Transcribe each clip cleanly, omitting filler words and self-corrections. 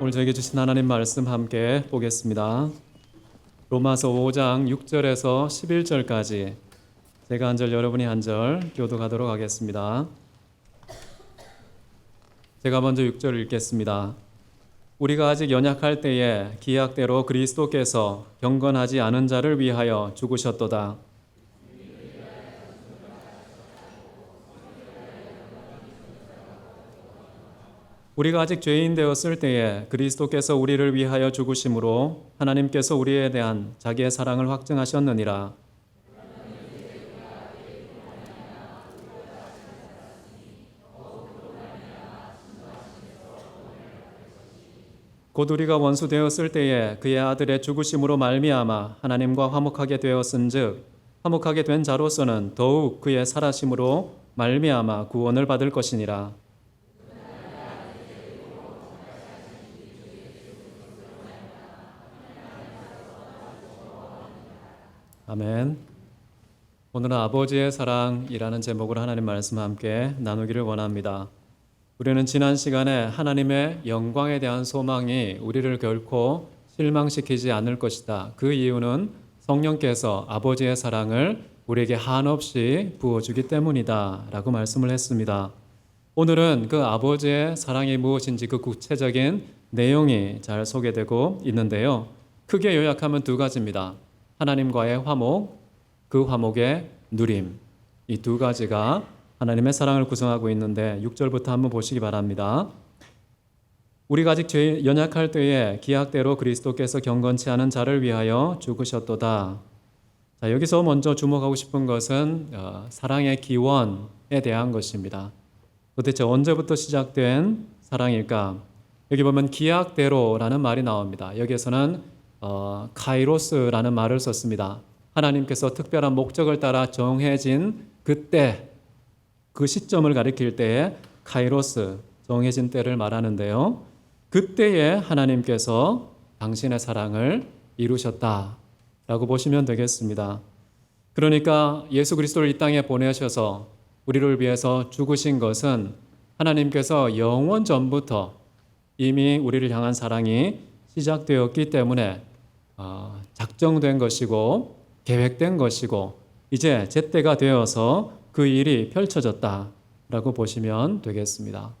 오늘 저에게 주신 하나님 말씀 함께 보겠습니다. 로마서 5장 6절에서 11절까지 제가 한 절 여러분이 한 절 교독하도록 하겠습니다. 제가 먼저 6절 읽겠습니다. 우리가 아직 연약할 때에 기약대로 그리스도께서 경건하지 않은 자를 위하여 죽으셨도다. 우리가 아직 죄인 되었을 때에 그리스도께서 우리를 위하여 죽으심으로 하나님께서 우리에 대한 자기의 사랑을 확증하셨느니라. 곧 우리가 원수 되었을 때에 그의 아들의 죽으심으로 말미암아 하나님과 화목하게 되었은즉 화목하게 된 자로서는 더욱 그의 살아심으로 말미암아 구원을 받을 것이니라. 아멘. 오늘은 아버지의 사랑이라는 제목으로 하나님 말씀 함께 나누기를 원합니다. 우리는 지난 시간에 하나님의 영광에 대한 소망이 우리를 결코 실망시키지 않을 것이다. 그 이유는 성령께서 아버지의 사랑을 우리에게 한없이 부어주기 때문이다 라고 말씀을 했습니다. 오늘은 그 아버지의 사랑이 무엇인지 그 구체적인 내용이 잘 소개되고 있는데요. 크게 요약하면 두 가지입니다. 하나님과의 화목, 그 화목의 누림. 이 두 가지가 하나님의 사랑을 구성하고 있는데 6절부터 한번 보시기 바랍니다. 우리가 아직 연약할 때에 기약대로 그리스도께서 경건치 않은 자를 위하여 죽으셨도다. 자, 여기서 먼저 주목하고 싶은 것은 사랑의 기원에 대한 것입니다. 도대체 언제부터 시작된 사랑일까? 여기 보면 기약대로라는 말이 나옵니다. 여기에서는 카이로스라는 말을 썼습니다. 하나님께서 특별한 목적을 따라 정해진 그때, 그 시점을 가리킬 때에 카이로스, 정해진 때를 말하는데요. 그때에 하나님께서 당신의 사랑을 이루셨다라고 보시면 되겠습니다. 그러니까 예수 그리스도를 이 땅에 보내셔서 우리를 위해서 죽으신 것은 하나님께서 영원 전부터 이미 우리를 향한 사랑이 시작되었기 때문에 작정된 것이고 계획된 것이고 이제 제때가 되어서 그 일이 펼쳐졌다라고 보시면 되겠습니다.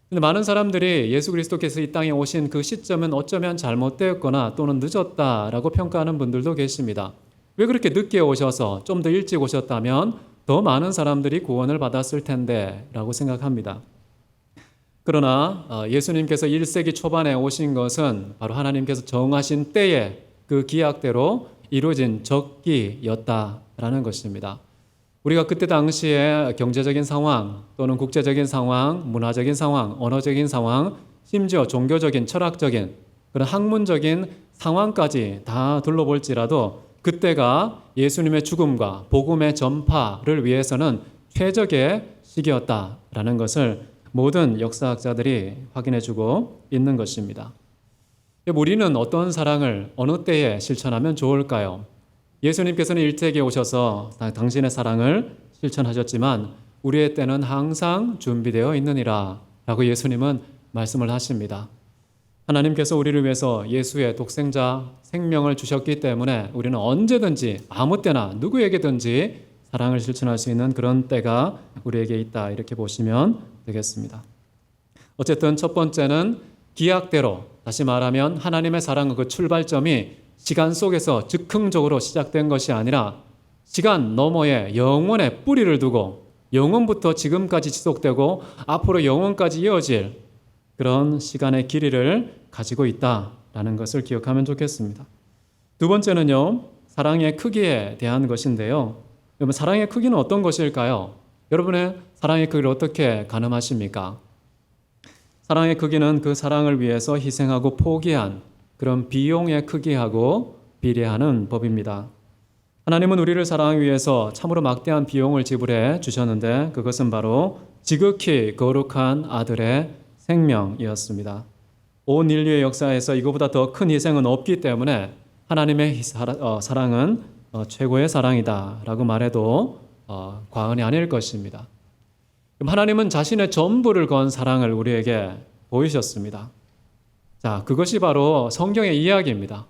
근데 많은 사람들이 예수 그리스도께서 이 땅에 오신 그 시점은 어쩌면 잘못되었거나 또는 늦었다라고 평가하는 분들도 계십니다. 왜 그렇게 늦게 오셔서 좀 더 일찍 오셨다면 더 많은 사람들이 구원을 받았을 텐데 라고 생각합니다. 그러나 예수님께서 1세기 초반에 오신 것은 바로 하나님께서 정하신 때에 그 기약대로 이루어진 적기였다라는 것입니다. 우리가 그때 당시에 경제적인 상황 또는 국제적인 상황, 문화적인 상황, 언어적인 상황, 심지어 종교적인, 철학적인 그런 학문적인 상황까지 다 둘러볼지라도 그때가 예수님의 죽음과 복음의 전파를 위해서는 최적의 시기였다라는 것을 모든 역사학자들이 확인해주고 있는 것입니다. 우리는 어떤 사랑을 어느 때에 실천하면 좋을까요? 예수님께서는 일찍에 오셔서 당신의 사랑을 실천하셨지만 우리의 때는 항상 준비되어 있느니라 라고 예수님은 말씀을 하십니다. 하나님께서 우리를 위해서 예수의 독생자 생명을 주셨기 때문에 우리는 언제든지 아무 때나 누구에게든지 사랑을 실천할 수 있는 그런 때가 우리에게 있다 이렇게 보시면 되겠습니다. 어쨌든 첫 번째는 기약대로, 다시 말하면 하나님의 사랑의 그 출발점이 시간 속에서 즉흥적으로 시작된 것이 아니라 시간 너머에 영원의 뿌리를 두고 영원부터 지금까지 지속되고 앞으로 영원까지 이어질 그런 시간의 길이를 가지고 있다라는 것을 기억하면 좋겠습니다. 두 번째는요, 사랑의 크기에 대한 것인데요. 여러분, 사랑의 크기는 어떤 것일까요? 여러분의 사랑의 크기를 어떻게 가늠하십니까? 사랑의 크기는 그 사랑을 위해서 희생하고 포기한 그런 비용의 크기하고 비례하는 법입니다. 하나님은 우리를 사랑하기 위해서 참으로 막대한 비용을 지불해 주셨는데 그것은 바로 지극히 거룩한 아들의 생명이었습니다. 온 인류의 역사에서 이거보다 더 큰 희생은 없기 때문에 하나님의 사랑은 최고의 사랑이다라고 말해도 과언이 아닐 것입니다. 하나님은 자신의 전부를 건 사랑을 우리에게 보이셨습니다. 자, 그것이 바로 성경의 이야기입니다.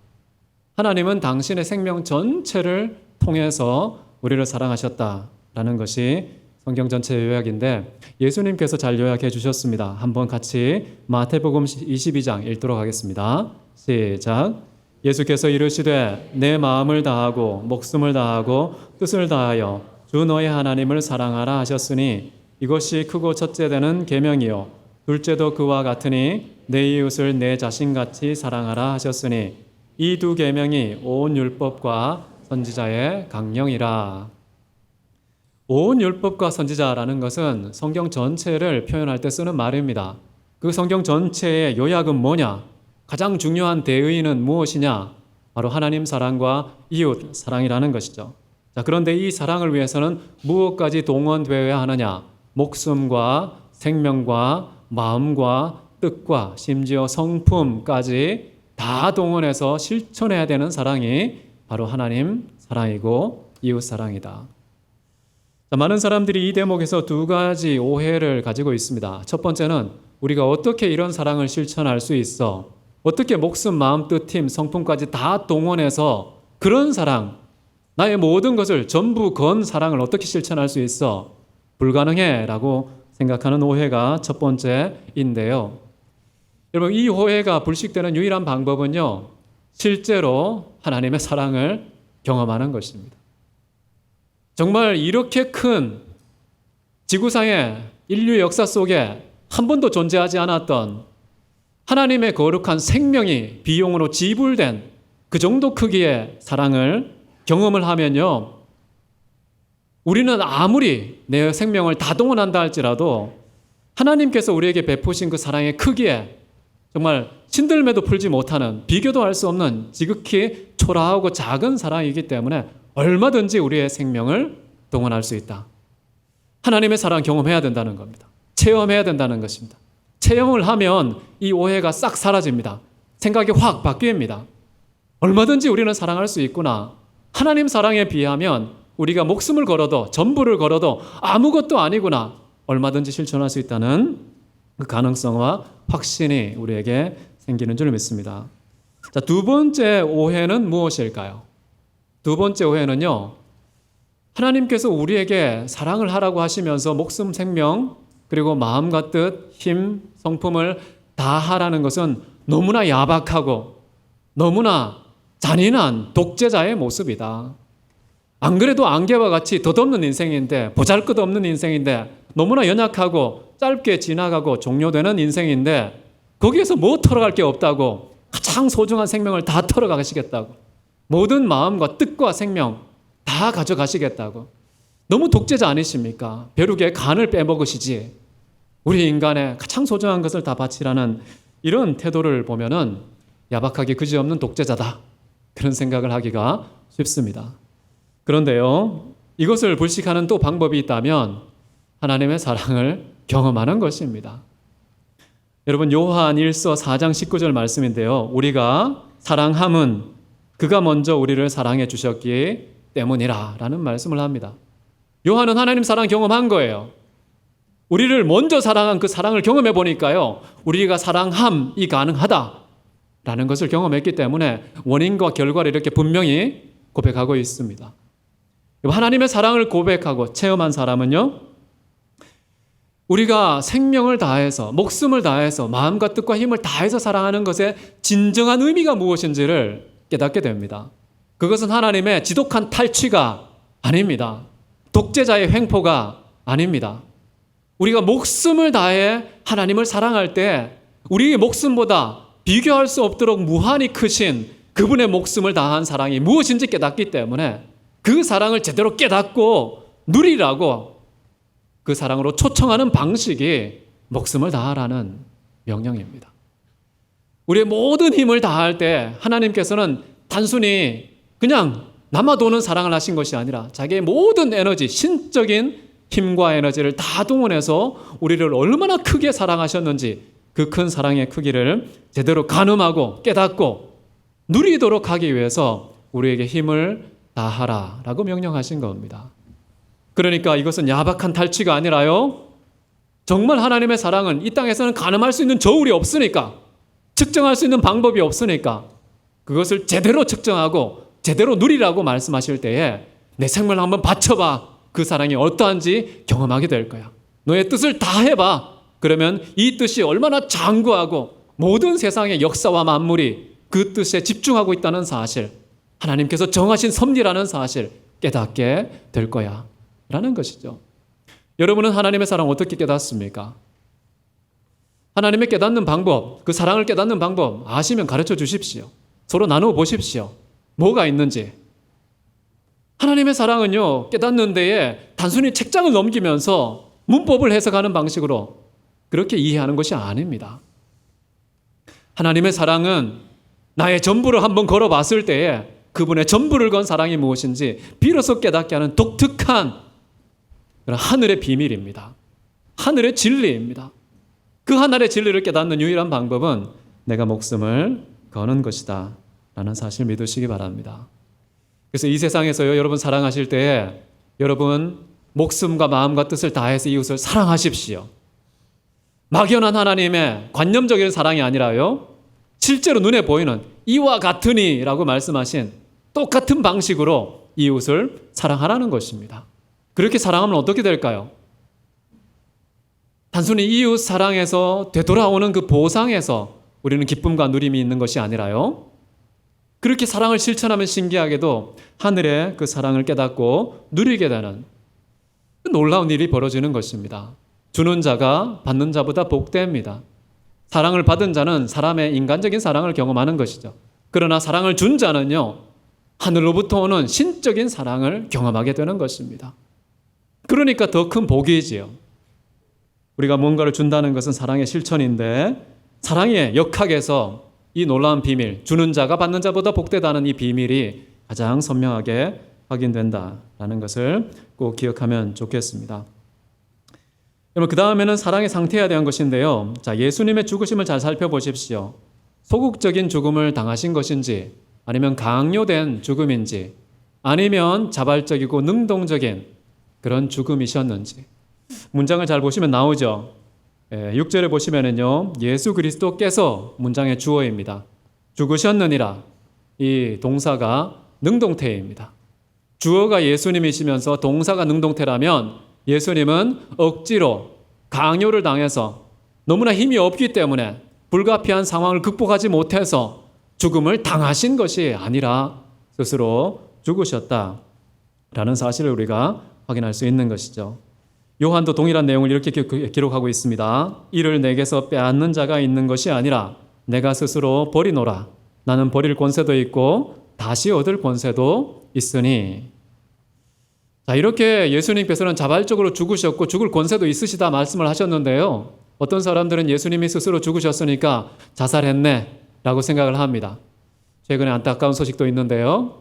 하나님은 당신의 생명 전체를 통해서 우리를 사랑하셨다라는 것이 성경 전체 요약인데 예수님께서 잘 요약해 주셨습니다. 한번 같이 마태복음 22장 읽도록 하겠습니다. 시작. 예수께서 이르시되 내 마음을 다하고 목숨을 다하고 뜻을 다하여 주 너의 하나님을 사랑하라 하셨으니 이것이 크고 첫째 되는 계명이요 둘째도 그와 같으니 내 이웃을 내 자신같이 사랑하라 하셨으니 이 두 계명이 온 율법과 선지자의 강령이라. 온 율법과 선지자라는 것은 성경 전체를 표현할 때 쓰는 말입니다. 그 성경 전체의 요약은 뭐냐? 가장 중요한 대의는 무엇이냐? 바로 하나님 사랑과 이웃 사랑이라는 것이죠. 자, 그런데 이 사랑을 위해서는 무엇까지 동원되어야 하느냐? 목숨과 생명과 마음과 뜻과 심지어 성품까지 다 동원해서 실천해야 되는 사랑이 바로 하나님 사랑이고 이웃 사랑이다. 자, 많은 사람들이 이 대목에서 두 가지 오해를 가지고 있습니다. 첫 번째는 우리가 어떻게 이런 사랑을 실천할 수 있어? 어떻게 목숨, 마음, 뜻, 힘, 성품까지 다 동원해서 그런 사랑, 나의 모든 것을 전부 건 사랑을 어떻게 실천할 수 있어? 불가능해 라고 생각하는 오해가 첫 번째인데요. 여러분, 이 오해가 불식되는 유일한 방법은요, 실제로 하나님의 사랑을 경험하는 것입니다. 정말 이렇게 큰 지구상의 인류 역사 속에 한 번도 존재하지 않았던 하나님의 거룩한 생명이 비용으로 지불된 그 정도 크기의 사랑을 경험을 하면요, 우리는 아무리 내 생명을 다 동원한다 할지라도 하나님께서 우리에게 베푸신 그 사랑의 크기에 정말 신들매도 풀지 못하는, 비교도 할 수 없는 지극히 초라하고 작은 사랑이기 때문에 얼마든지 우리의 생명을 동원할 수 있다. 하나님의 사랑 경험해야 된다는 겁니다. 체험해야 된다는 것입니다. 체험을 하면 이 오해가 싹 사라집니다. 생각이 확 바뀝니다. 얼마든지 우리는 사랑할 수 있구나. 하나님 사랑에 비하면 우리가 목숨을 걸어도, 전부를 걸어도 아무것도 아니구나. 얼마든지 실천할 수 있다는 그 가능성과 확신이 우리에게 생기는 줄 믿습니다. 자, 두 번째 오해는 무엇일까요? 두 번째 오해는요, 하나님께서 우리에게 사랑을 하라고 하시면서 목숨, 생명, 그리고 마음과 뜻, 힘, 성품을 다 하라는 것은 너무나 야박하고 너무나 잔인한 독재자의 모습이다. 안 그래도 안개와 같이 덧없는 인생인데, 보잘것없는 인생인데, 너무나 연약하고 짧게 지나가고 종료되는 인생인데 거기에서 뭐 털어갈 게 없다고, 가장 소중한 생명을 다 털어가시겠다고, 모든 마음과 뜻과 생명 다 가져가시겠다고. 너무 독재자 아니십니까? 벼룩의 간을 빼먹으시지 우리 인간의 가장 소중한 것을 다 바치라는 이런 태도를 보면은 야박하게 그지없는 독재자다, 그런 생각을 하기가 쉽습니다. 그런데요, 이것을 불식하는 또 방법이 있다면 하나님의 사랑을 경험하는 것입니다. 여러분, 요한 1서 4장 19절 말씀인데요, 우리가 사랑함은 그가 먼저 우리를 사랑해 주셨기 때문이라 라는 말씀을 합니다. 요한은 하나님 사랑 경험한 거예요. 우리를 먼저 사랑한 그 사랑을 경험해 보니까요, 우리가 사랑함이 가능하다라는 것을 경험했기 때문에 원인과 결과를 이렇게 분명히 고백하고 있습니다. 하나님의 사랑을 고백하고 체험한 사람은요, 우리가 생명을 다해서, 목숨을 다해서, 마음과 뜻과 힘을 다해서 사랑하는 것의 진정한 의미가 무엇인지를 깨닫게 됩니다. 그것은 하나님의 지독한 탈취가 아닙니다. 독재자의 횡포가 아닙니다. 우리가 목숨을 다해 하나님을 사랑할 때 우리의 목숨보다 비교할 수 없도록 무한히 크신 그분의 목숨을 다한 사랑이 무엇인지 깨닫기 때문에 그 사랑을 제대로 깨닫고 누리라고 그 사랑으로 초청하는 방식이 목숨을 다하라는 명령입니다. 우리의 모든 힘을 다할 때 하나님께서는 단순히 그냥 남아도는 사랑을 하신 것이 아니라 자기의 모든 에너지, 신적인 힘과 에너지를 다 동원해서 우리를 얼마나 크게 사랑하셨는지 그 큰 사랑의 크기를 제대로 가늠하고 깨닫고 누리도록 하기 위해서 우리에게 힘을 다하라라고 명령하신 겁니다. 그러니까 이것은 야박한 탈취가 아니라요, 정말 하나님의 사랑은 이 땅에서는 가늠할 수 있는 저울이 없으니까 측정할 수 있는 방법이 없으니까 그것을 제대로 측정하고 제대로 누리라고 말씀하실 때에 내 생명을 한번 바쳐봐. 그 사랑이 어떠한지 경험하게 될 거야. 너의 뜻을 다 해봐. 그러면 이 뜻이 얼마나 장구하고 모든 세상의 역사와 만물이 그 뜻에 집중하고 있다는 사실, 하나님께서 정하신 섭리라는 사실 깨닫게 될 거야 라는 것이죠. 여러분은 하나님의 사랑을 어떻게 깨닫습니까? 하나님의 깨닫는 방법, 그 사랑을 깨닫는 방법 아시면 가르쳐 주십시오. 서로 나누어 보십시오. 뭐가 있는지. 하나님의 사랑은요, 깨닫는 데에 단순히 책장을 넘기면서 문법을 해석하는 방식으로 그렇게 이해하는 것이 아닙니다. 하나님의 사랑은 나의 전부를 한번 걸어봤을 때에 그분의 전부를 건 사랑이 무엇인지 비로소 깨닫게 하는 독특한 그런 하늘의 비밀입니다. 하늘의 진리입니다. 그 하늘의 진리를 깨닫는 유일한 방법은 내가 목숨을 거는 것이다 라는 사실 믿으시기 바랍니다. 그래서 이 세상에서요, 여러분 사랑하실 때에 여러분 목숨과 마음과 뜻을 다해서 이웃을 사랑하십시오. 막연한 하나님의 관념적인 사랑이 아니라요, 실제로 눈에 보이는 이와 같으니 라고 말씀하신 똑같은 방식으로 이웃을 사랑하라는 것입니다. 그렇게 사랑하면 어떻게 될까요? 단순히 이웃 사랑에서 되돌아오는 그 보상에서 우리는 기쁨과 누림이 있는 것이 아니라요, 그렇게 사랑을 실천하면 신기하게도 하늘의 그 사랑을 깨닫고 누리게 되는 놀라운 일이 벌어지는 것입니다. 주는 자가 받는 자보다 복됩니다. 사랑을 받은 자는 사람의 인간적인 사랑을 경험하는 것이죠. 그러나 사랑을 준 자는요, 하늘로부터 오는 신적인 사랑을 경험하게 되는 것입니다. 그러니까 더 큰 복이지요. 우리가 뭔가를 준다는 것은 사랑의 실천인데, 사랑의 역학에서 이 놀라운 비밀, 주는 자가 받는 자보다 복되다는 이 비밀이 가장 선명하게 확인된다라는 것을 꼭 기억하면 좋겠습니다. 여러분, 그 다음에는 사랑의 상태에 대한 것인데요. 자, 예수님의 죽으심을 잘 살펴보십시오. 소극적인 죽음을 당하신 것인지, 아니면 강요된 죽음인지, 아니면 자발적이고 능동적인 그런 죽음이셨는지. 문장을 잘 보시면 나오죠. 6절에 보시면은요, 예수 그리스도께서 문장의 주어입니다. 죽으셨느니라. 이 동사가 능동태입니다. 주어가 예수님이시면서 동사가 능동태라면 예수님은 억지로 강요를 당해서 너무나 힘이 없기 때문에 불가피한 상황을 극복하지 못해서 죽음을 당하신 것이 아니라 스스로 죽으셨다라는 사실을 우리가 확인할 수 있는 것이죠. 요한도 동일한 내용을 이렇게 기록하고 있습니다. 이를 내게서 빼앗는 자가 있는 것이 아니라 내가 스스로 버리노라. 나는 버릴 권세도 있고 다시 얻을 권세도 있으니. 자, 이렇게 예수님께서는 자발적으로 죽으셨고 죽을 권세도 있으시다 말씀을 하셨는데요. 어떤 사람들은 예수님이 스스로 죽으셨으니까 자살했네 라고 생각을 합니다. 최근에 안타까운 소식도 있는데요.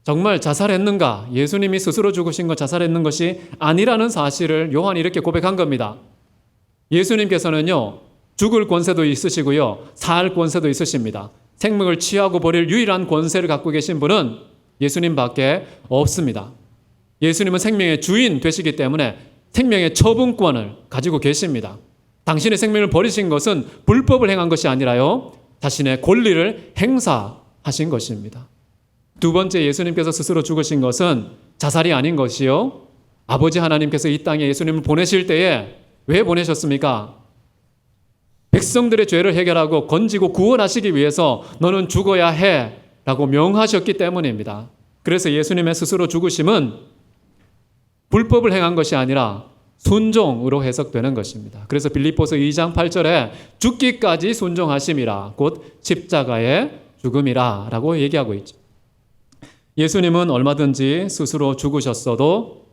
정말 자살했는가? 예수님이 스스로 죽으신 것 자살했는 것이 아니라는 사실을 요한이 이렇게 고백한 겁니다. 예수님께서는요, 죽을 권세도 있으시고요, 살 권세도 있으십니다. 생명을 취하고 버릴 유일한 권세를 갖고 계신 분은 예수님밖에 없습니다. 예수님은 생명의 주인 되시기 때문에 생명의 처분권을 가지고 계십니다. 당신의 생명을 버리신 것은 불법을 행한 것이 아니라요, 자신의 권리를 행사하신 것입니다. 두 번째, 예수님께서 스스로 죽으신 것은 자살이 아닌 것이요, 아버지 하나님께서 이 땅에 예수님을 보내실 때에 왜 보내셨습니까? 백성들의 죄를 해결하고 건지고 구원하시기 위해서 너는 죽어야 해 라고 명하셨기 때문입니다. 그래서 예수님의 스스로 죽으심은 불법을 행한 것이 아니라 순종으로 해석되는 것입니다. 그래서 빌립보서 2장 8절에 죽기까지 순종하심이라 곧 십자가의 죽음이라 라고 얘기하고 있죠. 예수님은 얼마든지 스스로 죽으셨어도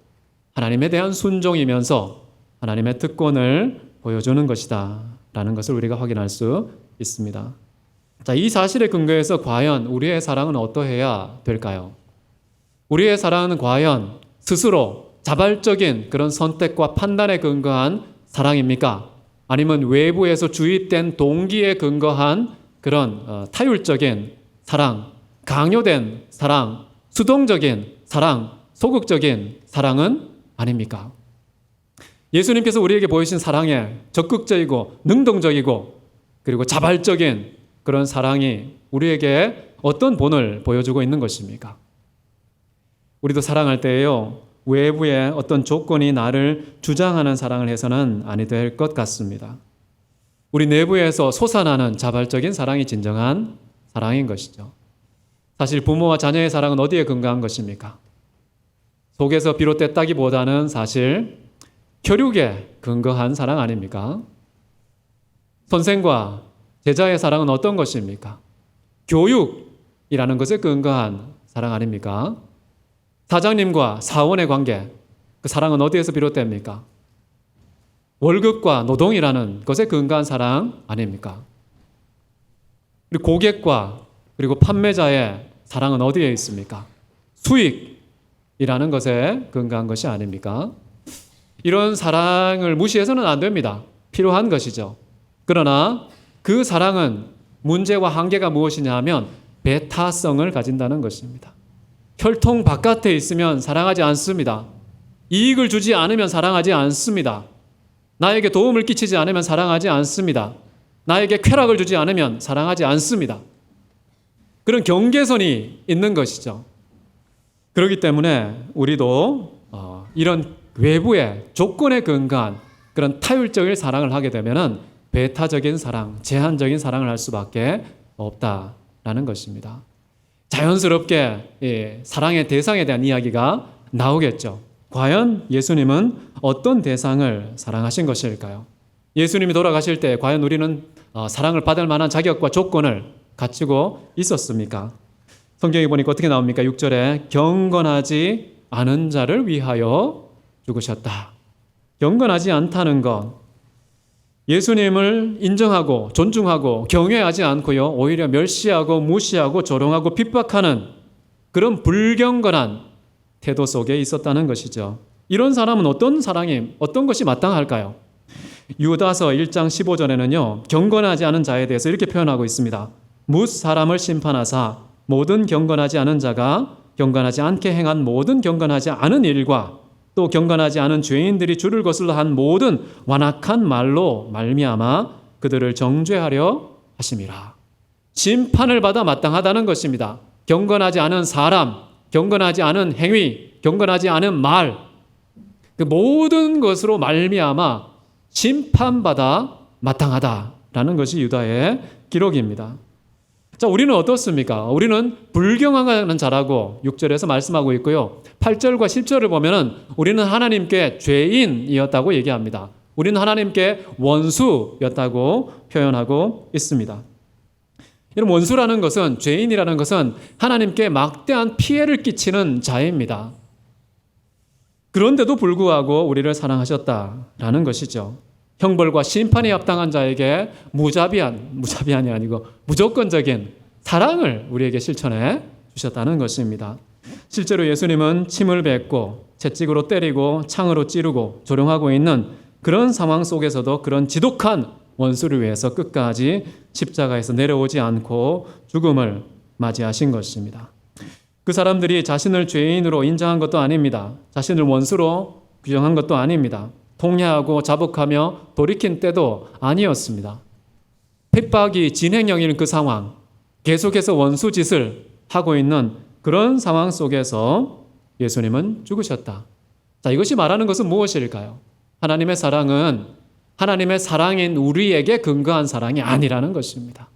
하나님에 대한 순종이면서 하나님의 특권을 보여주는 것이다 라는 것을 우리가 확인할 수 있습니다. 자, 이 사실에 근거해서 과연 우리의 사랑은 어떠해야 될까요? 우리의 사랑은 과연 스스로 자발적인 그런 선택과 판단에 근거한 사랑입니까? 아니면 외부에서 주입된 동기에 근거한 그런 타율적인 사랑, 강요된 사랑, 수동적인 사랑, 소극적인 사랑은 아닙니까? 예수님께서 우리에게 보이신 사랑에 적극적이고 능동적이고 그리고 자발적인 그런 사랑이 우리에게 어떤 본을 보여주고 있는 것입니까? 우리도 사랑할 때에요, 외부의 어떤 조건이 나를 주장하는 사랑을 해서는 아니 될 것 같습니다. 우리 내부에서 솟아나는 자발적인 사랑이 진정한 사랑인 것이죠. 사실 부모와 자녀의 사랑은 어디에 근거한 것입니까? 속에서 비롯됐다기보다는 사실 혈육에 근거한 사랑 아닙니까? 선생과 제자의 사랑은 어떤 것입니까? 교육이라는 것에 근거한 사랑 아닙니까? 사장님과 사원의 관계, 그 사랑은 어디에서 비롯됩니까? 월급과 노동이라는 것에 근거한 사랑 아닙니까? 그리고 고객과 그리고 판매자의 사랑은 어디에 있습니까? 수익이라는 것에 근거한 것이 아닙니까? 이런 사랑을 무시해서는 안 됩니다. 필요한 것이죠. 그러나 그 사랑은 문제와 한계가 무엇이냐 하면 배타성을 가진다는 것입니다. 혈통 바깥에 있으면 사랑하지 않습니다. 이익을 주지 않으면 사랑하지 않습니다. 나에게 도움을 끼치지 않으면 사랑하지 않습니다. 나에게 쾌락을 주지 않으면 사랑하지 않습니다. 그런 경계선이 있는 것이죠. 그렇기 때문에 우리도 이런 외부의 조건에 근거한 그런 타율적인 사랑을 하게 되면은 배타적인 사랑, 제한적인 사랑을 할 수밖에 없다라는 것입니다. 자연스럽게 사랑의 대상에 대한 이야기가 나오겠죠. 과연 예수님은 어떤 대상을 사랑하신 것일까요? 예수님이 돌아가실 때 과연 우리는 사랑을 받을 만한 자격과 조건을 갖추고 있었습니까? 성경에 보니까 어떻게 나옵니까? 6절에 경건하지 않은 자를 위하여 죽으셨다. 경건하지 않다는 것, 예수님을 인정하고 존중하고 경외하지 않고요, 오히려 멸시하고 무시하고 조롱하고 핍박하는 그런 불경건한 태도 속에 있었다는 것이죠. 이런 사람은 어떤 것이 마땅할까요? 유다서 1장 15절에는요, 경건하지 않은 자에 대해서 이렇게 표현하고 있습니다. 뭇 사람을 심판하사 모든 경건하지 않은 자가 경건하지 않게 행한 모든 경건하지 않은 일과 또 경건하지 않은 죄인들이 주를 거슬러 한 모든 완악한 말로 말미암아 그들을 정죄하려 하심이라. 심판을 받아 마땅하다는 것입니다. 경건하지 않은 사람, 경건하지 않은 행위, 경건하지 않은 말, 그 모든 것으로 말미암아 심판받아 마땅하다라는 것이 유다의 기록입니다. 자, 우리는 어떻습니까? 우리는 불경하는 자라고 6절에서 말씀하고 있고요. 8절과 10절을 보면은 우리는 하나님께 죄인이었다고 얘기합니다. 우리는 하나님께 원수였다고 표현하고 있습니다. 이런 원수라는 것은, 죄인이라는 것은 하나님께 막대한 피해를 끼치는 자입니다. 그런데도 불구하고 우리를 사랑하셨다라는 것이죠. 형벌과 심판이 합당한 자에게 무자비한이 아니고 무조건적인 사랑을 우리에게 실천해 주셨다는 것입니다. 실제로 예수님은 침을 뱉고 채찍으로 때리고 창으로 찌르고 조롱하고 있는 그런 상황 속에서도 그런 지독한 원수를 위해서 끝까지 십자가에서 내려오지 않고 죽음을 맞이하신 것입니다. 그 사람들이 자신을 죄인으로 인정한 것도 아닙니다. 자신을 원수로 규정한 것도 아닙니다. 통회하고 자복하며 돌이킨 때도 아니었습니다. 핍박이 진행형인 그 상황, 계속해서 원수 짓을 하고 있는 그런 상황 속에서 예수님은 죽으셨다. 자, 이것이 말하는 것은 무엇일까요? 하나님의 사랑은 하나님의 사랑인 우리에게 근거한 사랑이 아니라는 것입니다.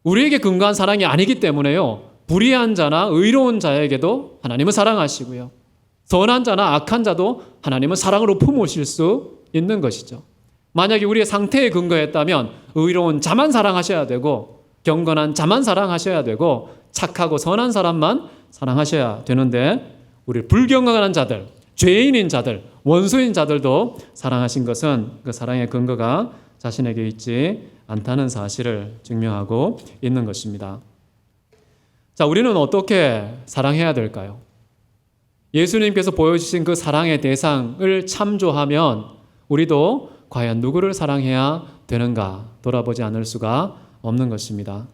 우리에게 근거한 사랑이 아니기 때문에요, 불의한 자나 의로운 자에게도 하나님은 사랑하시고요, 선한 자나 악한 자도 하나님은 사랑으로 품으실 수 있는 것이죠. 만약에 우리의 상태에 근거했다면 의로운 자만 사랑하셔야 되고 경건한 자만 사랑하셔야 되고 착하고 선한 사람만 사랑하셔야 되는데, 우리 불경건한 자들, 죄인인 자들, 원수인 자들도 사랑하신 것은 그 사랑의 근거가 자신에게 있지 않다는 사실을 증명하고 있는 것입니다. 자, 우리는 어떻게 사랑해야 될까요? 예수님께서 보여주신 그 사랑의 대상을 참조하면 우리도 과연 누구를 사랑해야 되는가 돌아보지 않을 수가 없는 것입니다.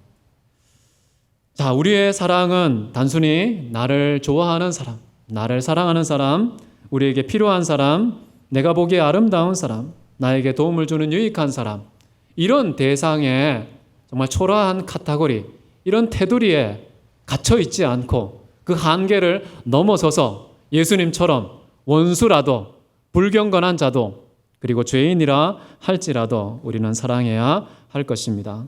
자, 우리의 사랑은 단순히 나를 좋아하는 사람, 나를 사랑하는 사람, 우리에게 필요한 사람, 내가 보기에 아름다운 사람, 나에게 도움을 주는 유익한 사람, 이런 대상에 정말 초라한 카테고리, 이런 테두리에 갇혀 있지 않고 그 한계를 넘어서서 예수님처럼 원수라도 불경건한 자도 그리고 죄인이라 할지라도 우리는 사랑해야 할 것입니다.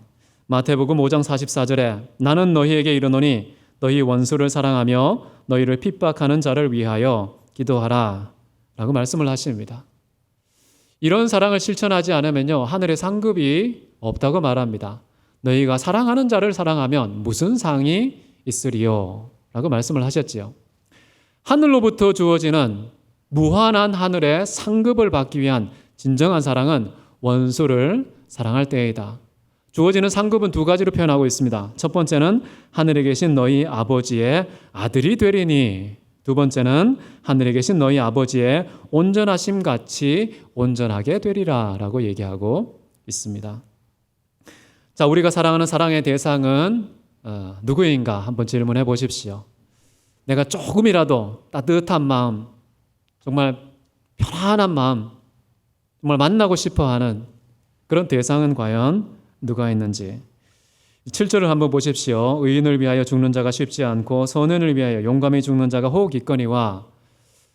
마태복음 5장 44절에 나는 너희에게 이르노니 너희 원수를 사랑하며 너희를 핍박하는 자를 위하여 기도하라 라고 말씀을 하십니다. 이런 사랑을 실천하지 않으면요, 하늘에 상급이 없다고 말합니다. 너희가 사랑하는 자를 사랑하면 무슨 상이 있으리요? 라고 말씀을 하셨지요. 하늘로부터 주어지는 무한한 하늘의 상급을 받기 위한 진정한 사랑은 원수를 사랑할 때이다. 주어지는 상급은 두 가지로 표현하고 있습니다. 첫 번째는 하늘에 계신 너희 아버지의 아들이 되리니, 두 번째는 하늘에 계신 너희 아버지의 온전하심 같이 온전하게 되리라 라고 얘기하고 있습니다. 자, 우리가 사랑하는 사랑의 대상은 누구인가 한번 질문해 보십시오. 내가 조금이라도 따뜻한 마음, 정말 편안한 마음, 정말 만나고 싶어하는 그런 대상은 과연 누가 있는지. 7절을 한번 보십시오. 의인을 위하여 죽는 자가 쉽지 않고 선인을 위하여 용감히 죽는 자가 혹 있거니와.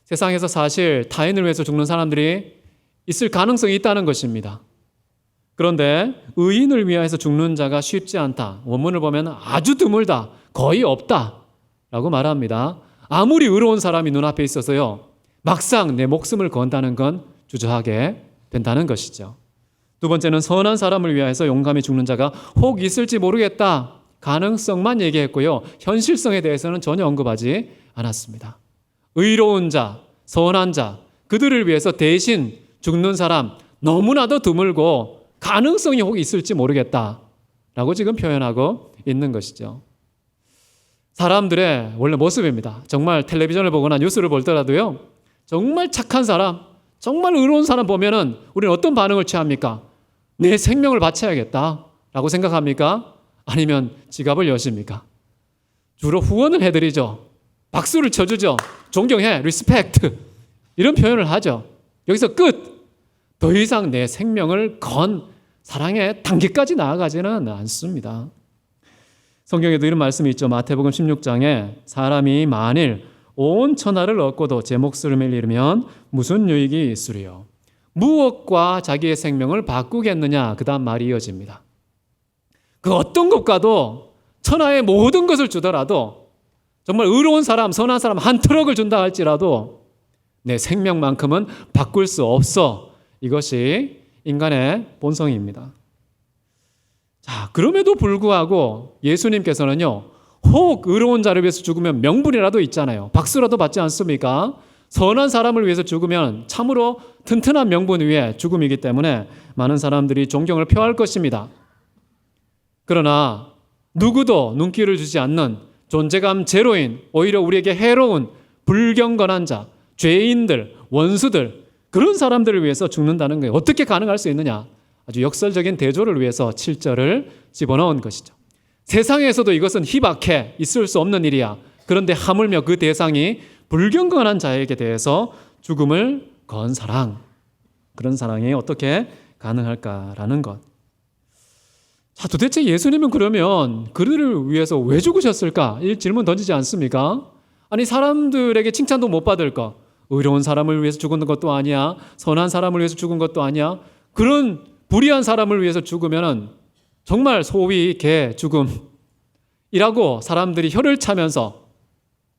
세상에서 사실 타인을 위해서 죽는 사람들이 있을 가능성이 있다는 것입니다. 그런데 의인을 위하여서 죽는 자가 쉽지 않다. 원문을 보면 아주 드물다, 거의 없다 라고 말합니다. 아무리 의로운 사람이 눈앞에 있어서요, 막상 내 목숨을 건다는 건 주저하게 된다는 것이죠. 두 번째는 선한 사람을 위하여서 용감히 죽는 자가 혹 있을지 모르겠다. 가능성만 얘기했고요, 현실성에 대해서는 전혀 언급하지 않았습니다. 의로운 자, 선한 자, 그들을 위해서 대신 죽는 사람 너무나도 드물고 가능성이 혹 있을지 모르겠다라고 지금 표현하고 있는 것이죠. 사람들의 원래 모습입니다. 정말 텔레비전을 보거나 뉴스를 보더라도요, 정말 착한 사람, 정말 의로운 사람 보면은 우리는 어떤 반응을 취합니까? 내 생명을 바쳐야겠다라고 생각합니까? 아니면 지갑을 여십니까? 주로 후원을 해드리죠. 박수를 쳐주죠. 존경해, 리스펙트, 이런 표현을 하죠. 여기서 끝. 더 이상 내 생명을 건 사랑의 단계까지 나아가지는 않습니다. 성경에도 이런 말씀이 있죠. 마태복음 16장에 사람이 만일 온 천하를 얻고도 제 목숨을 잃으면 무슨 유익이 있으리요? 무엇과 자기의 생명을 바꾸겠느냐? 그 다음 말이 이어집니다. 그 어떤 것과도 천하의 모든 것을 주더라도, 정말 의로운 사람, 선한 사람 한 트럭을 준다 할지라도 내 생명만큼은 바꿀 수 없어. 이것이 인간의 본성입니다. 자, 그럼에도 불구하고 예수님께서는요, 혹 의로운 자를 위해서 죽으면 명분이라도 있잖아요. 박수라도 받지 않습니까? 선한 사람을 위해서 죽으면 참으로 튼튼한 명분 위에 죽음이기 때문에 많은 사람들이 존경을 표할 것입니다. 그러나 누구도 눈길을 주지 않는 존재감 제로인, 오히려 우리에게 해로운 불경건한 자, 죄인들, 원수들, 그런 사람들을 위해서 죽는다는 거예요. 어떻게 가능할 수 있느냐? 아주 역설적인 대조를 위해서 7절을 집어넣은 것이죠. 세상에서도 이것은 희박해 있을 수 없는 일이야. 그런데 하물며 그 대상이 불경건한 자에게 대해서 죽음을 건 사랑, 그런 사랑이 어떻게 가능할까라는 것. 자, 도대체 예수님은 그러면 그들을 위해서 왜 죽으셨을까? 이 질문 던지지 않습니까? 아니, 사람들에게 칭찬도 못 받을 것, 의로운 사람을 위해서 죽은 것도 아니야, 선한 사람을 위해서 죽은 것도 아니야, 그런 불의한 사람을 위해서 죽으면 정말 소위 개 죽음이라고 사람들이 혀를 차면서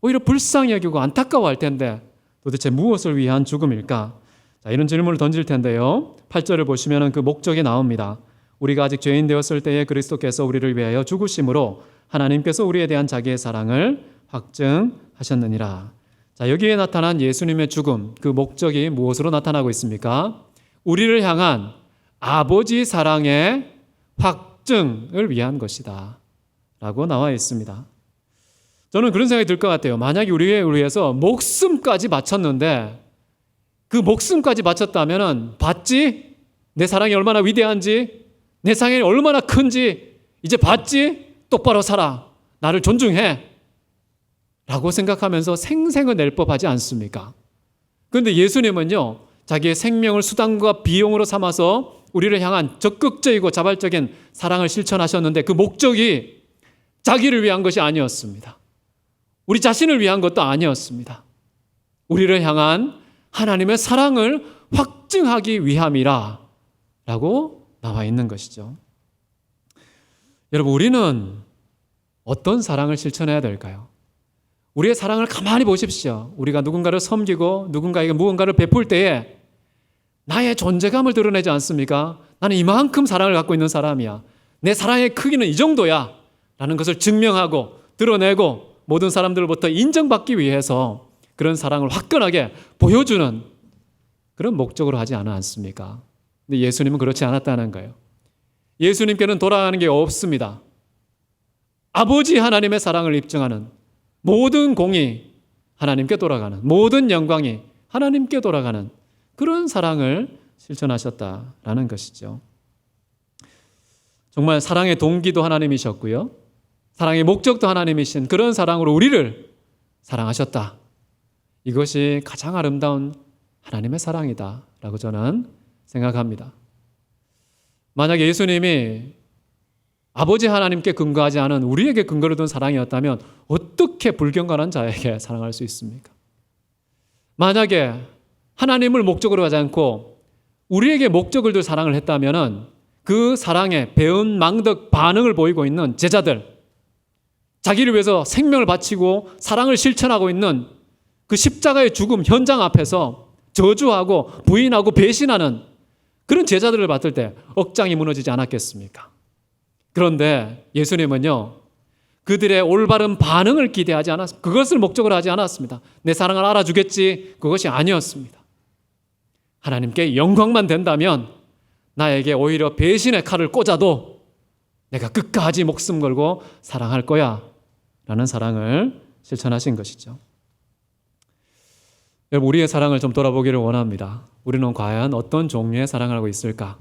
오히려 불쌍히 여기고 안타까워할 텐데 도대체 무엇을 위한 죽음일까? 자, 이런 질문을 던질 텐데요, 8절을 보시면 그 목적이 나옵니다. 우리가 아직 죄인 되었을 때에 그리스도께서 우리를 위하여 죽으심으로 하나님께서 우리에 대한 자기의 사랑을 확증하셨느니라. 자, 여기에 나타난 예수님의 죽음, 그 목적이 무엇으로 나타나고 있습니까? 우리를 향한 아버지 사랑의 확증을 위한 것이다 라고 나와 있습니다. 저는 그런 생각이 들 것 같아요. 만약에 우리를 위해서 목숨까지 바쳤는데, 그 목숨까지 바쳤다면 봤지? 내 사랑이 얼마나 위대한지, 내 사랑이 얼마나 큰지 이제 봤지? 똑바로 살아, 나를 존중해 라고 생각하면서 생생을 낼 법하지 않습니까? 그런데 예수님은요, 자기의 생명을 수단과 비용으로 삼아서 우리를 향한 적극적이고 자발적인 사랑을 실천하셨는데 그 목적이 자기를 위한 것이 아니었습니다. 우리 자신을 위한 것도 아니었습니다. 우리를 향한 하나님의 사랑을 확증하기 위함이라 라고 나와 있는 것이죠. 여러분, 우리는 어떤 사랑을 실천해야 될까요? 우리의 사랑을 가만히 보십시오. 우리가 누군가를 섬기고 누군가에게 무언가를 베풀 때에 나의 존재감을 드러내지 않습니까? 나는 이만큼 사랑을 갖고 있는 사람이야. 내 사랑의 크기는 이 정도야. 라는 것을 증명하고 드러내고 모든 사람들로부터 인정받기 위해서 그런 사랑을 화끈하게 보여주는 그런 목적으로 하지 않았습니까? 근데 예수님은 그렇지 않았다는 거예요. 예수님께는 돌아가는 게 없습니다. 아버지 하나님의 사랑을 입증하는 모든 공이 하나님께 돌아가는, 모든 영광이 하나님께 돌아가는 그런 사랑을 실천하셨다라는 것이죠. 정말 사랑의 동기도 하나님이셨고요. 사랑의 목적도 하나님이신 그런 사랑으로 우리를 사랑하셨다. 이것이 가장 아름다운 하나님의 사랑이다라고 저는 생각합니다. 만약에 예수님이 아버지 하나님께 근거하지 않은 우리에게 근거를 둔 사랑이었다면 어떻게 불경건한 자에게 사랑할 수 있습니까? 만약에 하나님을 목적으로 하지 않고 우리에게 목적을 둘 사랑을 했다면 그 사랑에 배은망덕 반응을 보이고 있는 제자들, 자기를 위해서 생명을 바치고 사랑을 실천하고 있는 그 십자가의 죽음 현장 앞에서 저주하고 부인하고 배신하는 그런 제자들을 봤을 때 억장이 무너지지 않았겠습니까? 그런데 예수님은요, 그들의 올바른 반응을 기대하지 않았습니다. 그것을 목적으로 하지 않았습니다. 내 사랑을 알아주겠지, 그것이 아니었습니다. 하나님께 영광만 된다면 나에게 오히려 배신의 칼을 꽂아도 내가 끝까지 목숨 걸고 사랑할 거야 라는 사랑을 실천하신 것이죠. 여러분, 우리의 사랑을 좀 돌아보기를 원합니다. 우리는 과연 어떤 종류의 사랑을 하고 있을까?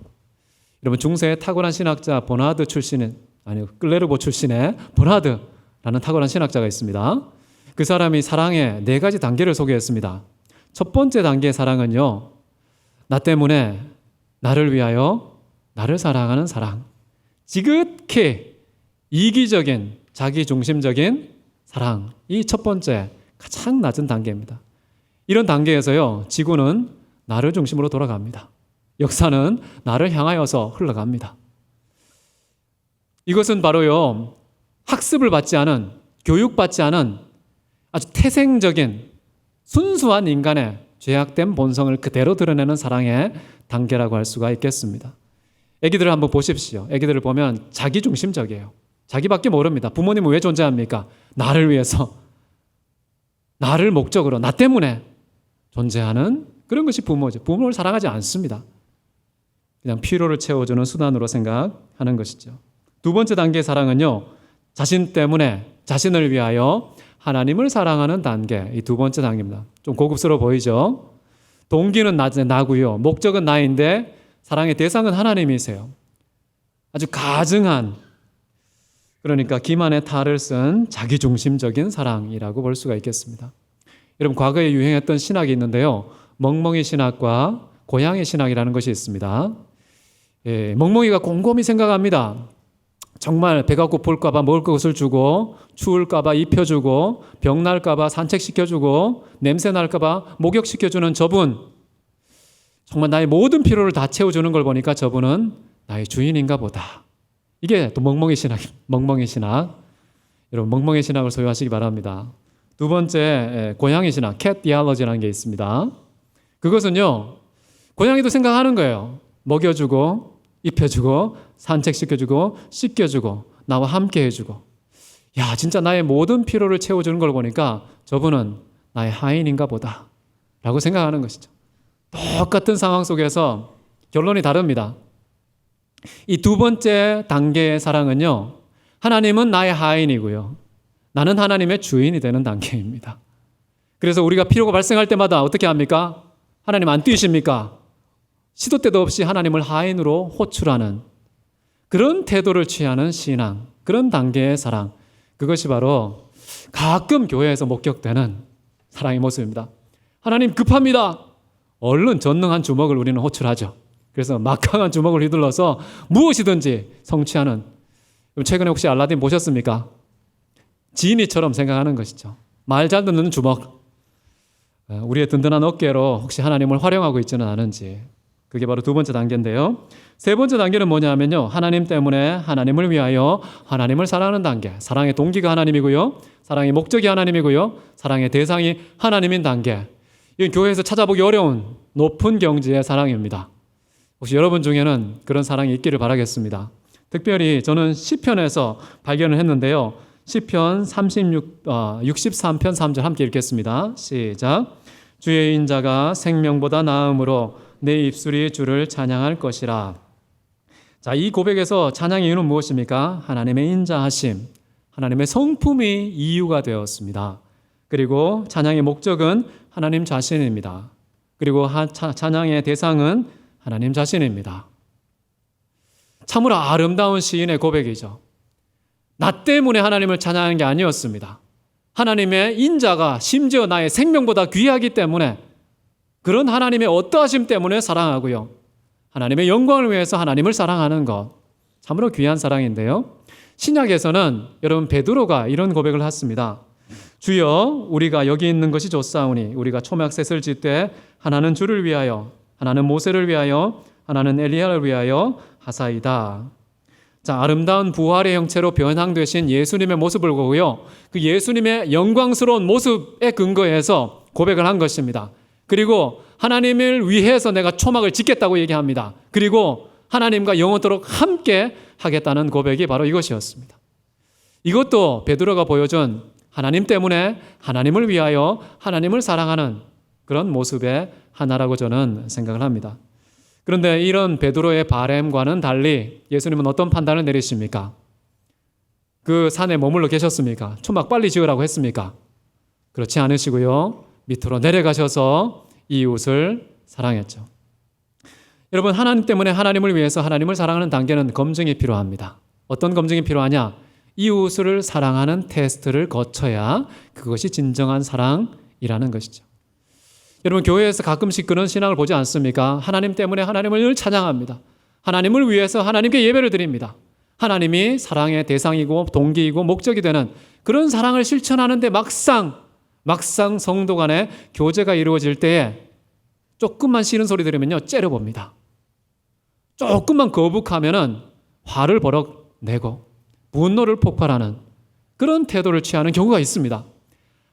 여러분, 중세의 탁월한 신학자 보나드 출신의, 클레르보 출신의 보나드라는 탁월한 신학자가 있습니다. 그 사람이 사랑의 4가지 단계를 소개했습니다. 첫 번째 단계의 사랑은요, 나 때문에 나를 위하여 나를 사랑하는 사랑. 지극히 이기적인 자기중심적인 사랑. 이 첫 번째 가장 낮은 단계입니다. 이런 단계에서요, 지구는 나를 중심으로 돌아갑니다. 역사는 나를 향하여서 흘러갑니다. 이것은 바로요, 학습을 받지 않은, 교육받지 않은 아주 태생적인 순수한 인간의 죄악된 본성을 그대로 드러내는 사랑의 단계라고 할 수가 있겠습니다. 애기들을 한번 보십시오. 애기들을 보면 자기중심적이에요. 자기밖에 모릅니다. 부모님은 왜 존재합니까? 나를 위해서, 나를 목적으로, 나 때문에 존재하는 그런 것이 부모죠. 부모를 사랑하지 않습니다. 그냥 필요를 채워주는 수단으로 생각하는 것이죠. 두 번째 단계의 사랑은요, 자신 때문에, 자신을 위하여 하나님을 사랑하는 단계, 이 두 번째 단계입니다. 좀 고급스러워 보이죠? 동기는 나고요. 목적은 나인데 사랑의 대상은 하나님이세요. 아주 가증한, 그러니까 기만의 탈을 쓴 자기중심적인 사랑이라고 볼 수가 있겠습니다. 여러분, 과거에 유행했던 신학이 있는데요, 멍멍이 신학과 고양이 신학이라는 것이 있습니다. 멍멍이가 곰곰이 생각합니다. 정말 배가 고플까 봐 먹을 것을 주고, 추울까 봐 입혀주고, 병 날까 봐 산책시켜주고, 냄새 날까 봐 목욕시켜주는 저분, 정말 나의 모든 필요를 다 채워주는 걸 보니까 저분은 나의 주인인가 보다. 이게 또 멍멍이 신학. 여러분, 멍멍이 신학을 소유하시기 바랍니다. 두 번째, 고양이 신학, 캣 디알러지라는 게 있습니다. 그것은요, 고양이도 생각하는 거예요. 먹여주고, 입혀주고, 산책시켜주고, 씻겨주고, 나와 함께 해주고. 야, 진짜 나의 모든 필요를 채워주는 걸 보니까 저분은 나의 하인인가 보다 라고 생각하는 것이죠. 똑같은 상황 속에서 결론이 다릅니다. 이 두 번째 단계의 사랑은요, 하나님은 나의 하인이고요, 나는 하나님의 주인이 되는 단계입니다. 그래서 우리가 필요가 발생할 때마다 어떻게 합니까? 하나님 안 뛰십니까? 시도 때도 없이 하나님을 하인으로 호출하는 그런 태도를 취하는 신앙, 그런 단계의 사랑, 그것이 바로 가끔 교회에서 목격되는 사랑의 모습입니다. 하나님 급합니다. 얼른 전능한 주먹을 우리는 호출하죠. 그래서 막강한 주먹을 휘둘러서 무엇이든지 성취하는, 최근에 혹시 알라딘 보셨습니까? 지니처럼 생각하는 것이죠. 말 잘 듣는 주먹. 우리의 든든한 어깨로 혹시 하나님을 활용하고 있지는 않은지. 그게 바로 두 번째 단계인데요. 세 번째 단계는 뭐냐면요, 하나님 때문에 하나님을 위하여 하나님을 사랑하는 단계. 사랑의 동기가 하나님이고요, 사랑의 목적이 하나님이고요, 사랑의 대상이 하나님인 단계. 이건 교회에서 찾아보기 어려운 높은 경지의 사랑입니다. 혹시 여러분 중에는 그런 사랑이 있기를 바라겠습니다. 특별히 저는 시편에서 발견을 했는데요. 시편 63편 3절 함께 읽겠습니다. 시작. 주의 인자가 생명보다 나음으로 내 입술이 주를 찬양할 것이라. 자, 이 고백에서 찬양의 이유는 무엇입니까? 하나님의 인자하심, 하나님의 성품이 이유가 되었습니다. 그리고 찬양의 목적은 하나님 자신입니다. 그리고 찬양의 대상은 하나님 자신입니다. 참으로 아름다운 시인의 고백이죠. 나 때문에 하나님을 찬양하는 게 아니었습니다. 하나님의 인자가 심지어 나의 생명보다 귀하기 때문에, 그런 하나님의 어떠하심 때문에 사랑하고요, 하나님의 영광을 위해서 하나님을 사랑하는 것, 참으로 귀한 사랑인데요. 신약에서는 여러분 베드로가 이런 고백을 했습니다. 주여, 우리가 여기 있는 것이 좋사오니 우리가 초막셋을 짓되 하나는 주를 위하여, 하나는 모세를 위하여, 하나는 엘리야를 위하여 하사이다. 자, 아름다운 부활의 형체로 변향되신 예수님의 모습을 보고요, 그 예수님의 영광스러운 모습에 근거해서 고백을 한 것입니다. 그리고 하나님을 위해서 내가 초막을 짓겠다고 얘기합니다. 그리고 하나님과 영원토록 함께 하겠다는 고백이 바로 이것이었습니다. 이것도 베드로가 보여준 하나님 때문에 하나님을 위하여 하나님을 사랑하는 그런 모습의 하나라고 저는 생각을 합니다. 그런데 이런 베드로의 바램과는 달리 예수님은 어떤 판단을 내리십니까? 그 산에 머물러 계셨습니까? 초막 빨리 지으라고 했습니까? 그렇지 않으시고요, 밑으로 내려가셔서 이웃을 사랑했죠. 여러분, 하나님 때문에 하나님을 위해서 하나님을 사랑하는 단계는 검증이 필요합니다. 어떤 검증이 필요하냐? 이웃을 사랑하는 테스트를 거쳐야 그것이 진정한 사랑이라는 것이죠. 여러분, 교회에서 가끔씩 그런 신앙을 보지 않습니까? 하나님 때문에 하나님을 늘 찬양합니다. 하나님을 위해서 하나님께 예배를 드립니다. 하나님이 사랑의 대상이고 동기이고 목적이 되는 그런 사랑을 실천하는데 막상 성도 간에 교제가 이루어질 때에 조금만 싫은 소리 들으면요, 째려봅니다. 조금만 거북하면은 화를 버럭내고 분노를 폭발하는 그런 태도를 취하는 경우가 있습니다.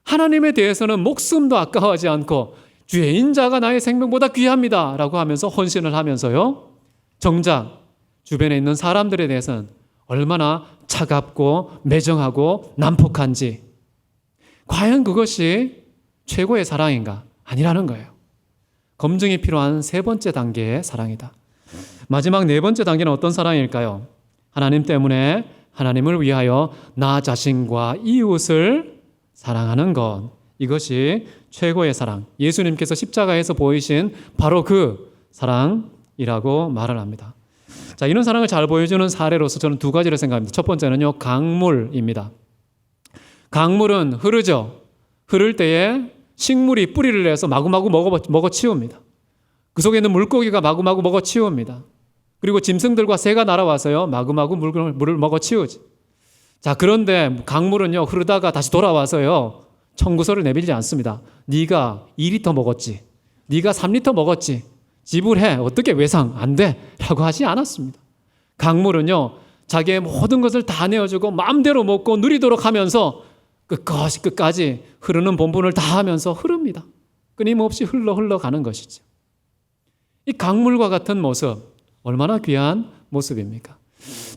하나님에 대해서는 목숨도 아까워하지 않고 주의 인자가 나의 생명보다 귀합니다 라고 하면서 헌신을 하면서요, 정작 주변에 있는 사람들에 대해서는 얼마나 차갑고 매정하고 난폭한지, 과연 그것이 최고의 사랑인가? 아니라는 거예요. 검증이 필요한 세 번째 단계의 사랑이다. 마지막 네 번째 단계는 어떤 사랑일까요? 하나님 때문에 하나님을 위하여 나 자신과 이웃을 사랑하는 것, 이것이 최고의 사랑, 예수님께서 십자가에서 보이신 바로 그 사랑이라고 말을 합니다. 자, 이런 사랑을 잘 보여주는 사례로서 저는 두 가지를 생각합니다. 첫 번째는요, 강물입니다. 강물은 흐르죠. 흐를 때에 식물이 뿌리를 내서 마구마구 먹어 치웁니다. 그 속에 있는 물고기가 마구마구 먹어 치웁니다. 그리고 짐승들과 새가 날아와서요, 마구마구 물을 먹어 치우지. 자, 그런데 강물은요, 흐르다가 다시 돌아와서요, 청구서를 내밀지 않습니다. 네가 2리터 먹었지, 네가 3리터 먹었지, 지불해, 어떻게 외상 안 돼? 라고 하지 않았습니다. 강물은요, 자기의 모든 것을 다 내어주고 마음대로 먹고 누리도록 하면서 끝까지 흐르는 본분을 다 하면서 흐릅니다. 끊임없이 흘러가는 것이죠. 이 강물과 같은 모습, 얼마나 귀한 모습입니까?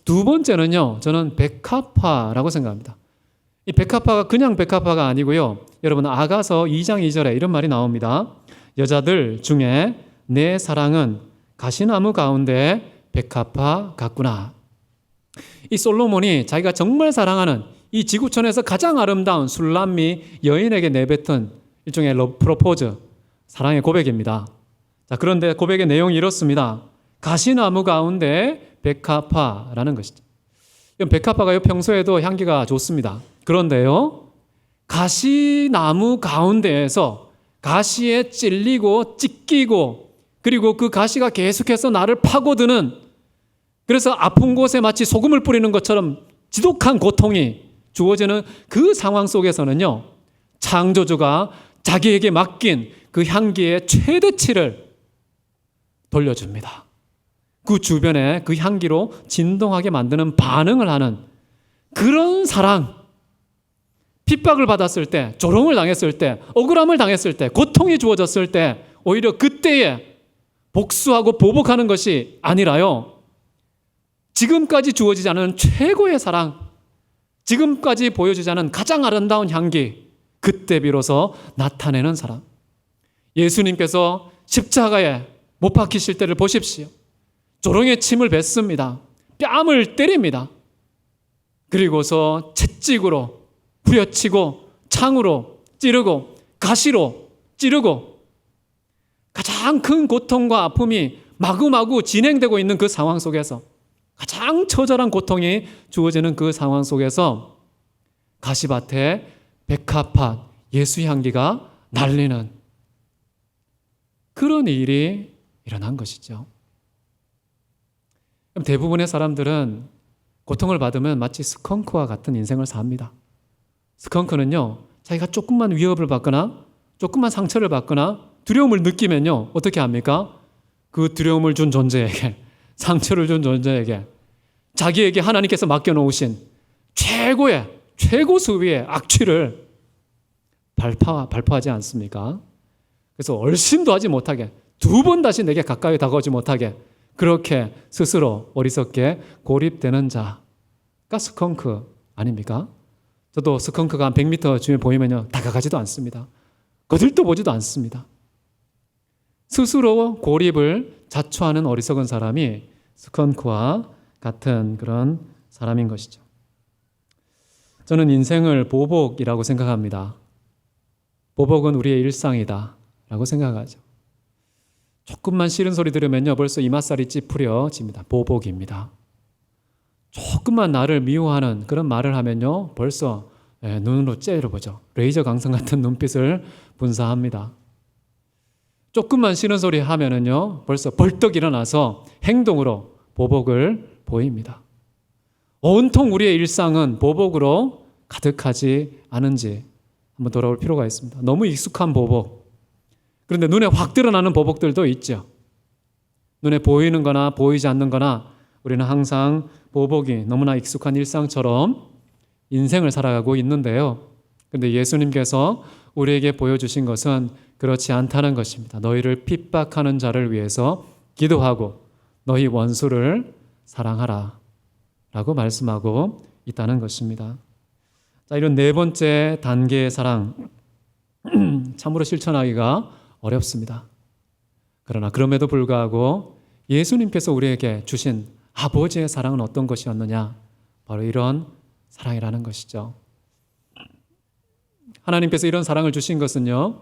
두 번째는요, 저는 백합화라고 생각합니다. 이 백합화가 그냥 백합화가 아니고요, 여러분 아가서 2장 2절에 이런 말이 나옵니다. 여자들 중에 내 사랑은 가시나무 가운데 백합화 같구나. 이 솔로몬이 자기가 정말 사랑하는 이 지구촌에서 가장 아름다운 술람미 여인에게 내뱉은 일종의 러브 프로포즈, 사랑의 고백입니다. 자, 그런데 고백의 내용이 이렇습니다. 가시나무 가운데 백합화라는 것이죠. 백합화가요, 평소에도 향기가 좋습니다. 그런데요, 가시나무 가운데에서 가시에 찔리고 찢기고 그리고 그 가시가 계속해서 나를 파고드는, 그래서 아픈 곳에 마치 소금을 뿌리는 것처럼 지독한 고통이 주어지는 그 상황 속에서는요, 창조주가 자기에게 맡긴 그 향기의 최대치를 돌려줍니다. 그 주변에 그 향기로 진동하게 만드는 반응을 하는 그런 사랑, 핍박을 받았을 때, 조롱을 당했을 때, 억울함을 당했을 때, 고통이 주어졌을 때 오히려 그때에 복수하고 보복하는 것이 아니라요, 지금까지 주어지지 않은 최고의 사랑, 지금까지 보여주지 않은 가장 아름다운 향기, 그때 비로소 나타내는 사랑. 예수님께서 십자가에 못 박히실 때를 보십시오. 조롱의 침을 뱉습니다. 뺨을 때립니다. 그리고서 채찍으로 후려치고 창으로 찌르고 가시로 찌르고 가장 큰 고통과 아픔이 마구마구 진행되고 있는 그 상황 속에서, 가장 처절한 고통이 주어지는 그 상황 속에서 가시밭에 백합화 예수 향기가 날리는 그런 일이 일어난 것이죠. 대부분의 사람들은 고통을 받으면 마치 스컹크와 같은 인생을 삽니다. 스컹크는요, 자기가 조금만 위협을 받거나 조금만 상처를 받거나 두려움을 느끼면요, 어떻게 합니까? 그 두려움을 준 존재에게, 상처를 준 존재에게 자기에게 하나님께서 맡겨놓으신 최고 수위의 악취를 발포하지 않습니까? 그래서 얼씬도 하지 못하게, 두 번 다시 내게 가까이 다가오지 못하게 그렇게 스스로 어리석게 고립되는 자가 스컹크 아닙니까? 저도 스컹크가 한 100m 주위에 보이면요, 다가가지도 않습니다. 거들떠 보지도 않습니다. 스스로 고립을 자초하는 어리석은 사람이 스컹크와 같은 그런 사람인 것이죠. 저는 인생을 보복이라고 생각합니다. 보복은 우리의 일상이다 라고 생각하죠. 조금만 싫은 소리 들으면요, 벌써 이맛살이 찌푸려집니다. 보복입니다. 조금만 나를 미워하는 그런 말을 하면요, 벌써 눈으로 째려보죠. 레이저 강성 같은 눈빛을 분사합니다. 조금만 싫은 소리 하면은요, 벌써 벌떡 일어나서 행동으로 보복을 보입니다. 온통 우리의 일상은 보복으로 가득하지 않은지 한번 돌아볼 필요가 있습니다. 너무 익숙한 보복, 그런데 눈에 확 드러나는 보복들도 있죠. 눈에 보이는 거나 보이지 않는 거나 우리는 항상 보복이 너무나 익숙한 일상처럼 인생을 살아가고 있는데요, 그런데 예수님께서 우리에게 보여주신 것은 그렇지 않다는 것입니다. 너희를 핍박하는 자를 위해서 기도하고 너희 원수를 사랑하라 라고 말씀하고 있다는 것입니다. 자, 이런 네 번째 단계의 사랑, 참으로 실천하기가 어렵습니다. 그러나 그럼에도 불구하고 예수님께서 우리에게 주신 아버지의 사랑은 어떤 것이었느냐? 바로 이런 사랑이라는 것이죠. 하나님께서 이런 사랑을 주신 것은요,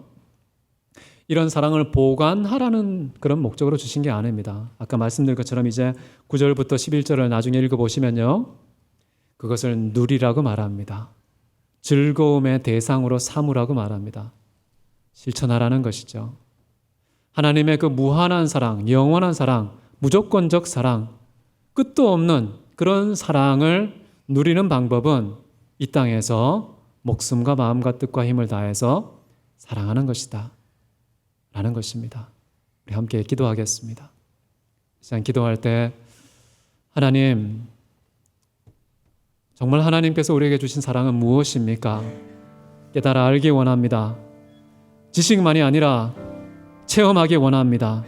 이런 사랑을 보관하라는 그런 목적으로 주신 게 아닙니다. 아까 말씀드린 것처럼 이제 9절부터 11절을 나중에 읽어보시면요, 그것을 누리라고 말합니다. 즐거움의 대상으로 삼으라고 말합니다. 실천하라는 것이죠. 하나님의 그 무한한 사랑, 영원한 사랑, 무조건적 사랑, 끝도 없는 그런 사랑을 누리는 방법은 이 땅에서 목숨과 마음과 뜻과 힘을 다해서 사랑하는 것이다 라는 것입니다. 우리 함께 기도하겠습니다. 시간 기도할 때, 하나님, 정말 하나님께서 우리에게 주신 사랑은 무엇입니까? 깨달아 알기 원합니다. 지식만이 아니라 체험하기 원합니다.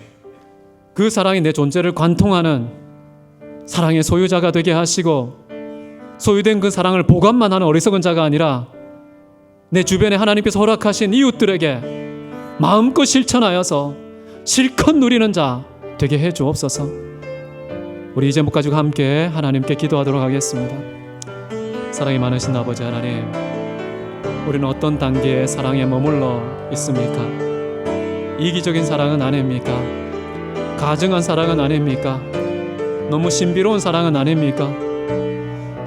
그 사랑이 내 존재를 관통하는 사랑의 소유자가 되게 하시고, 소유된 그 사랑을 보관만 하는 어리석은 자가 아니라 내 주변에 하나님께서 허락하신 이웃들에게 마음껏 실천하여서 실컷 누리는 자 되게 해 주옵소서. 우리 이 제목 가지고 함께 하나님께 기도하도록 하겠습니다. 사랑이 많으신 아버지 하나님, 우리는 어떤 단계의 사랑에 머물러 있습니까? 이기적인 사랑은 아닙니까? 가증한 사랑은 아닙니까? 너무 신비로운 사랑은 아닙니까?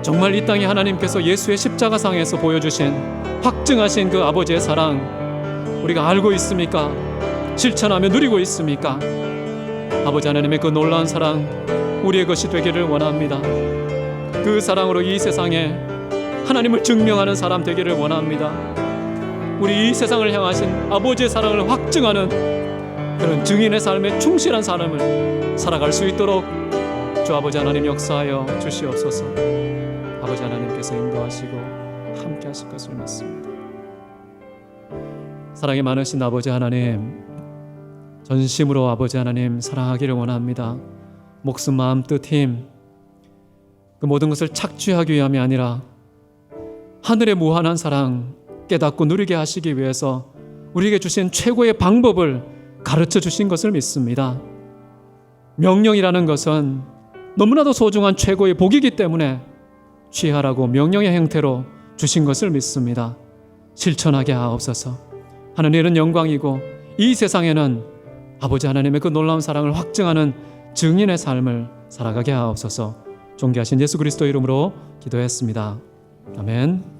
정말 이 땅에 하나님께서 예수의 십자가상에서 보여주신 확증하신 그 아버지의 사랑, 우리가 알고 있습니까? 실천하며 누리고 있습니까? 아버지 하나님의 그 놀라운 사랑 우리의 것이 되기를 원합니다. 그 사랑으로 이 세상에 하나님을 증명하는 사람 되기를 원합니다. 우리 이 세상을 향하신 아버지의 사랑을 확증하는 그런 증인의 삶에 충실한 삶을 살아갈 수 있도록 주 아버지 하나님 역사하여 주시옵소서. 아버지 하나님께서 인도하시고 함께 하실 것을 믿습니다. 사랑이 많으신 아버지 하나님, 전심으로 아버지 하나님 사랑하기를 원합니다. 목숨, 마음, 뜻, 힘, 그 모든 것을 착취하기 위함이 아니라 하늘의 무한한 사랑 깨닫고 누리게 하시기 위해서 우리에게 주신 최고의 방법을 가르쳐 주신 것을 믿습니다. 명령이라는 것은 너무나도 소중한 최고의 복이기 때문에 취하라고 명령의 형태로 주신 것을 믿습니다. 실천하게 하옵소서. 하나님은 영광이고 이 세상에는 아버지 하나님의 그 놀라운 사랑을 확증하는 증인의 삶을 살아가게 하옵소서. 존귀하신 예수 그리스도 이름으로 기도했습니다. 아멘.